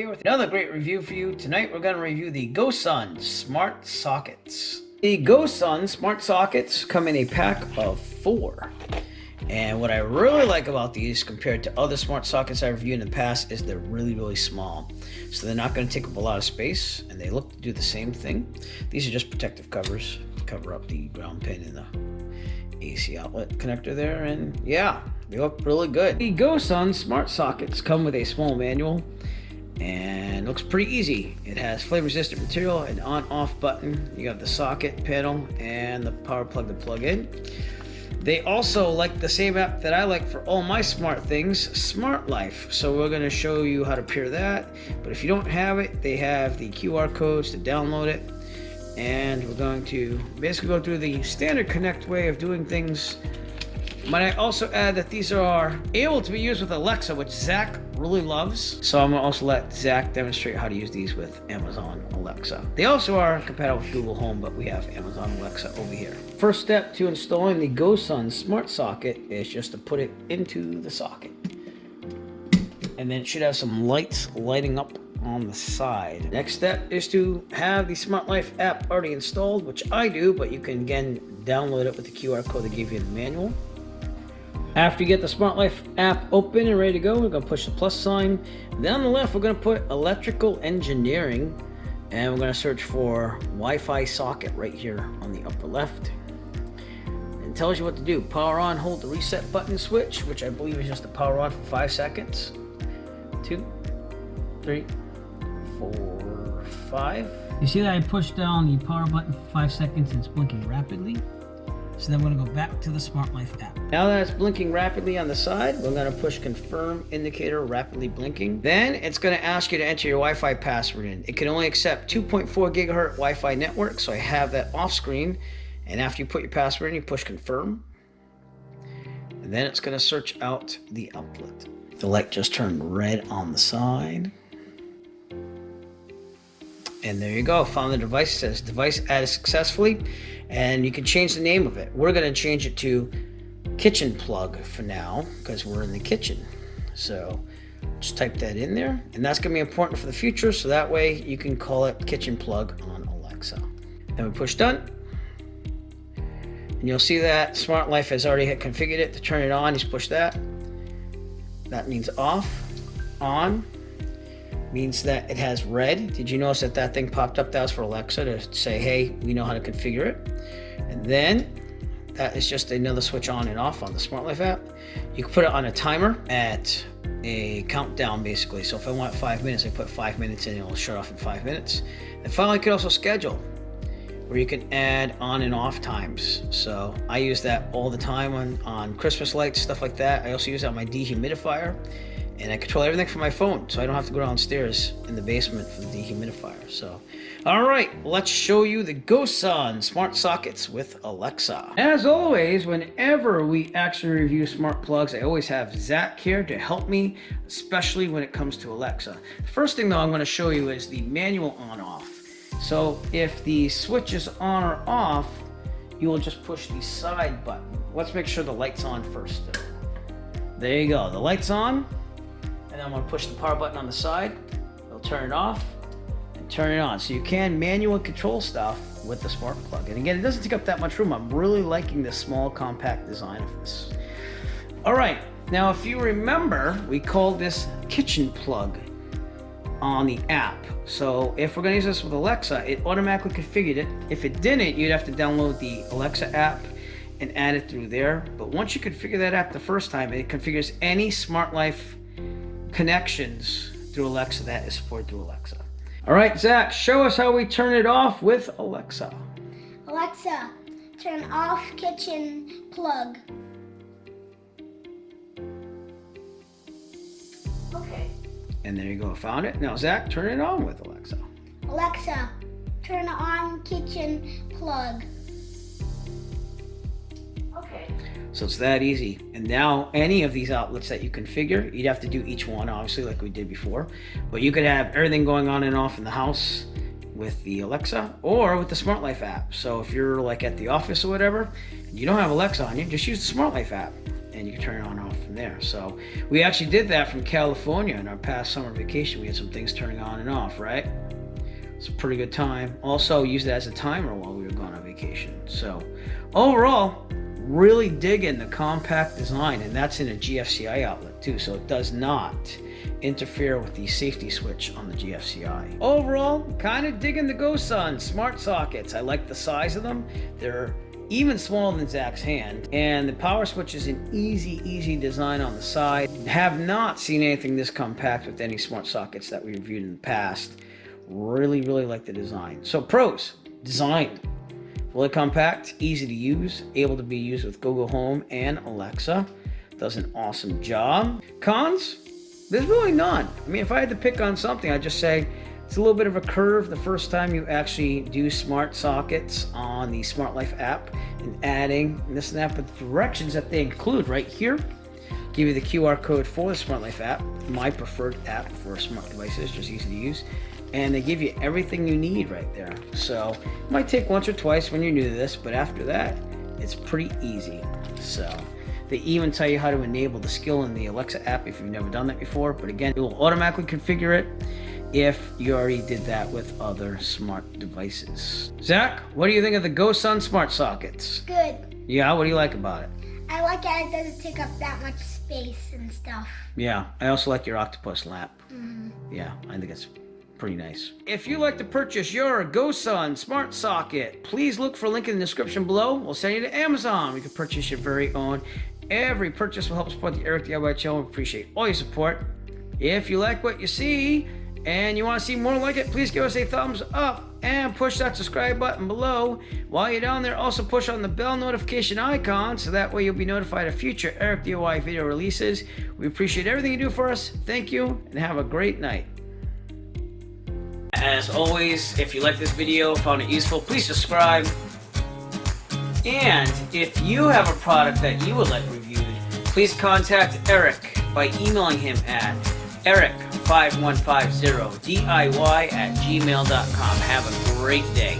here with another great review for you. Tonight we're going to review the GoSund Smart Sockets. The GoSund Smart Sockets come in a pack of 4. And what I really like about these compared to other smart sockets I've reviewed in the past is they're really small. So they're not going to take up a lot of space, and they look to do the same thing. These are just protective covers to cover up the ground pin and the AC outlet connector there, and yeah, they look really good. The GoSund Smart Sockets come with a small manual and looks pretty easy. It has flame resistant material, an on-off button, you have the socket panel and the power plug to plug in. They also like the same app that I like for all my smart things, SmartLife. So we're going to show you how to pair that. But if you don't have it, they have the QR codes to download it. And we're going to basically go through the standard Connect way of doing things. Might I also add that these are able to be used with Alexa, which Zach really loves. So I'm going to also let Zach demonstrate how to use these with Amazon Alexa. They also are compatible with Google Home, but we have Amazon Alexa over here. First step to installing the GoSund Smart Socket is just to put it into the socket. And then it should have some lights lighting up on the side. Next step is to have the SmartLife app already installed, which I do, but you can again download it with the QR code they give you in the manual. After you get the SmartLife app open and ready to go, we're going to push the plus sign. Then on the left, we're going to put electrical engineering, and we're going to search for Wi-Fi socket right here on the upper left. It tells you what to do. Power on, hold the reset button switch, which I believe is just the power on for 5 seconds. 2, 3, 4, 5. You see that I pushed down the power button for 5 seconds and it's blinking rapidly? So then we're going to go back to the SmartLife app. Now that it's blinking rapidly on the side, we're going to push confirm indicator rapidly blinking. Then it's going to ask you to enter your Wi-Fi password in. It can only accept 2.4 gigahertz Wi-Fi network, so I have that off screen. And after you put your password in, you push confirm. And then it's going to search out the outlet. The light just turned red on the side. And there you go, found the device. It says device added successfully, and you can change the name of it. We're going to change it to kitchen plug for now because we're in the kitchen. So just type that in there, and that's going to be important for the future, so that way you can call it kitchen plug on Alexa. Then we push done, and you'll see that SmartLife has already configured it to turn it on. He's pushed that. That means off. On means that it has red. Did you notice that that thing popped up? That was for Alexa to say, hey, we know how to configure it. And then that is just another switch on and off on the SmartLife app. You can put it on a timer at a countdown basically. So if I want 5 minutes, I put 5 minutes in and it'll shut off in 5 minutes. And finally, you can also schedule where you can add on and off times. So I use that all the time on Christmas lights, stuff like that. I also use that on my dehumidifier. And I control everything from my phone, so I don't have to go downstairs in the basement for the dehumidifier. So, all right, let's show you the GoSund Smart Sockets with Alexa. As always, whenever we actually review smart plugs, I always have Zach here to help me, especially when it comes to Alexa. First thing, though, I'm going to show you is the manual on-off. So if the switch is on or off, you will just push the side button. Let's make sure the light's on first. There you go, the light's on. And then I'm going to push the power button on the side. It'll turn it off and turn it on. So you can manually control stuff with the smart plug. And again, it doesn't take up that much room. I'm really liking the small, compact design of this. All right. Now, if you remember, we called this kitchen plug on the app. So if we're going to use this with Alexa, it automatically configured it. If it didn't, you'd have to download the Alexa app and add it through there. But once you configure that app the first time, it configures any SmartLife connections through Alexa that is supported through Alexa. All right, Zach, show us how we turn it off with Alexa. Alexa, turn off kitchen plug. Okay. And there you go, found it. Now, Zach, turn it on with Alexa. Alexa, turn on kitchen plug. Okay. So it's that easy. And now any of these outlets that you configure, you'd have to do each one, obviously, like we did before. But you could have everything going on and off in the house with the Alexa or with the SmartLife app. So if you're like at the office or whatever, and you don't have Alexa on you, just use the SmartLife app. and you can turn it on and off from there. So we actually did that from California in our past summer vacation. We had some things turning on and off, right? It's a pretty good time. Also used it as a timer while we were gone on vacation. So overall, really digging the compact design, and that's in a GFCI outlet too, so it does not interfere with the safety switch on the GFCI. Overall, kind of digging the GoSund Smart Sockets. I like the size of them. They're even smaller than Zach's hand, and the power switch is an easy design on the side. Have not seen anything this compact with any smart sockets that we reviewed in the past. Really like the design. So pros: design, fully compact, easy to use, able to be used with Google Home and Alexa. Does an awesome job. Cons? There's really none. I mean, if I had to pick on something, I'd just say it's a little bit of a curve the first time you actually do smart sockets on the SmartLife app and adding this and that, but the directions that they include right here give you the QR code for the SmartLife app, my preferred app for smart devices, just easy to use. And they give you everything you need right there. So it might take once or twice when you're new to this, but after that, it's pretty easy. So they even tell you how to enable the skill in the Alexa app if you've never done that before. But again, it will automatically configure it if you already did that with other smart devices. Zach, what do you think of the GoSund Smart Sockets? Good. Yeah, what do you like about it? I like it. It doesn't take up that much space and stuff. Yeah, I also like your octopus lap. Yeah, I think it's pretty nice. If you'd like to purchase your GoSund Smart Socket, please look for a link in the description below. We'll send you to Amazon. You can purchase your very own. Every purchase will help support the Eric DIY channel. We appreciate all your support. If you like what you see and you want to see more like it, please give us a thumbs up and push that subscribe button below. While you're down there, also push on the bell notification icon so that way you'll be notified of future Eric DIY video releases. We appreciate everything you do for us. Thank you and have a great night. As always, if you like this video, found it useful, please subscribe. And if you have a product that you would like reviewed, please contact Eric by emailing him at eric5150diy@gmail.com. Have a great day.